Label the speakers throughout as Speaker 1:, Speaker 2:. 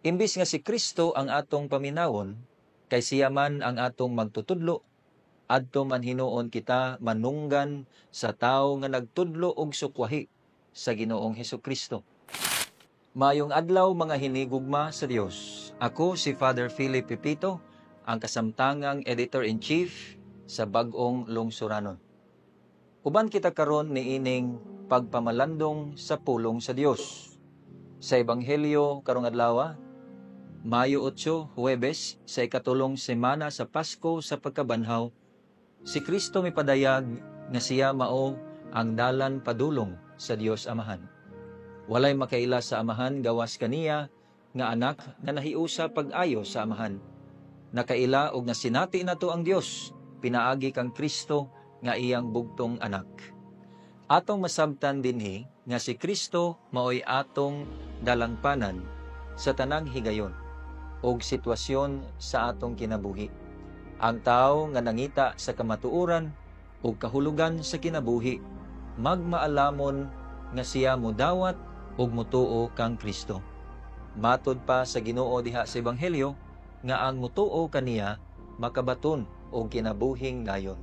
Speaker 1: Imbis nga si Kristo ang atong paminawon, kay siya man ang atong magtutudlo, adto man hinuon kita manunggan sa tawo nga nagtudlo og sukwahi sa Ginoong Hesukristo. Mayong adlaw mga hinigugma sa Dios. Ako si Father Philip Pipito, ang kasamtangang Editor-in-Chief sa Bag-ong Lungsuranon. Uban kita karon niining pagpamalandong sa pulong sa Dios. Sa Ebanghelyo karong adlaw, Mayo 8, Huwebes, sa ikatulong semana sa Pasko sa pagkabanhaw, si Kristo mipadayag nga siya mao ang dalan padulong sa Dios Amahan. Walay makaila sa Amahan gawas kaniya nga anak nga nahiusa pag-ayo sa Amahan. Nakaila og nasinati nato ang Dios, pinaagi kang Kristo nga iyang bugtong anak. Atong masabtan dinhi nga si Kristo maoy atong dalangpanan sa tanang higayon og sitwasyon sa atong kinabuhi. Ang tao nga nangita sa kamatuoran ug kahulugan sa kinabuhi, magmaalamon nga siya modawat ug mutuo kang Kristo. Matod pa sa Ginoo diha sa Ebanghelyo nga ang mutuo kaniya makabaton og kinabuhing dayon.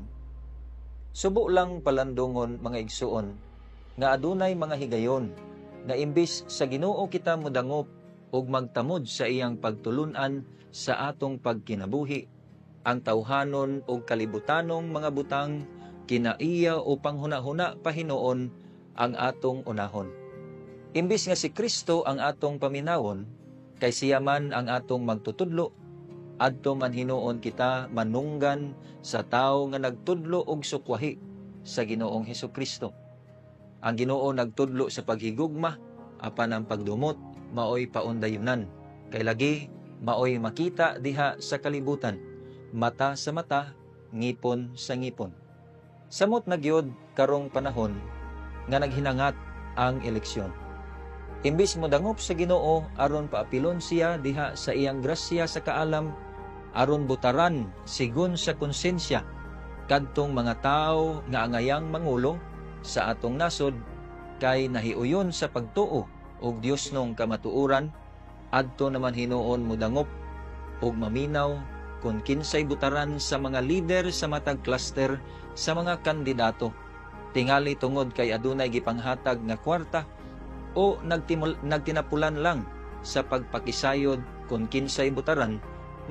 Speaker 1: Subo lang palandungon mga igsuon nga adunay mga higayon nga imbis sa Ginoo kita modangop ug magtamod sa iyang pagtulun-an sa atong pagkinabuhi, ang tawhanon ug kalibutanong mga butang kinaiya o panghuna-huna pahinuon ang atong unahon. Imbis nga si Kristo ang atong paminawon, kay siya man ang atong magtutudlo, adto man hinuon kita manunggan sa tawo nga nagtudlo og sukwahi sa Ginoong Hesukristo. Ang Ginoo nagtudlo sa paghigugma, apan ang pagdumot maoy paundayunan, kay lagi maoy makita diha sa kalibutan, mata sa mata, ngipon sa ngipon. Samot na gyud karong panahon nga naghinangat ang eleksyon. Imbis mo dangop sa Ginoo aron paapilon siya diha sa iyang grasya sa kaalam, aron butaran sigon sa konsensya kadtong mga tawo nga angayang mangulo sa atong nasod, kay nahiuyon sa pagtuo og Dios nung kamatuoran, adto naman hinuon mudangop og maminaw kung kinsay butaran sa mga lider sa matag cluster sa mga kandidato, tingali tungod kay adunay gipanghatag nga kwarta o nagtinapulan lang sa pagpakisayod kung kinsay butaran,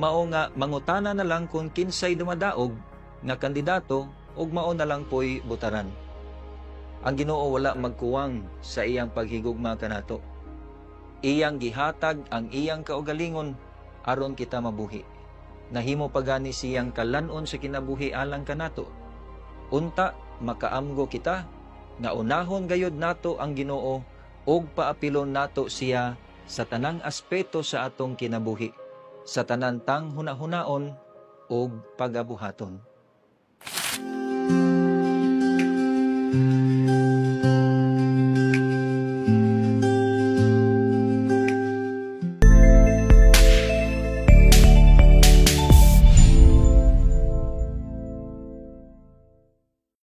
Speaker 1: mao nga mangutana na lang kung kinsay dumadaog nga kandidato ug mao na lang po'y butaran. Ang Ginoo wala magkuwang sa iyang paghigugma kanato. Iyang gihatag ang iyang kaugalingon aron kita mabuhi. Nahimo pa gani siyang kalanon sa kinabuhi alang kanato. Unta makaamgo kita nga unahon gayud nato ang Ginoo ug paapilon nato siya sa tanang aspeto sa atong kinabuhi, sa tanan tang hunahunaon ug pagabuhaton.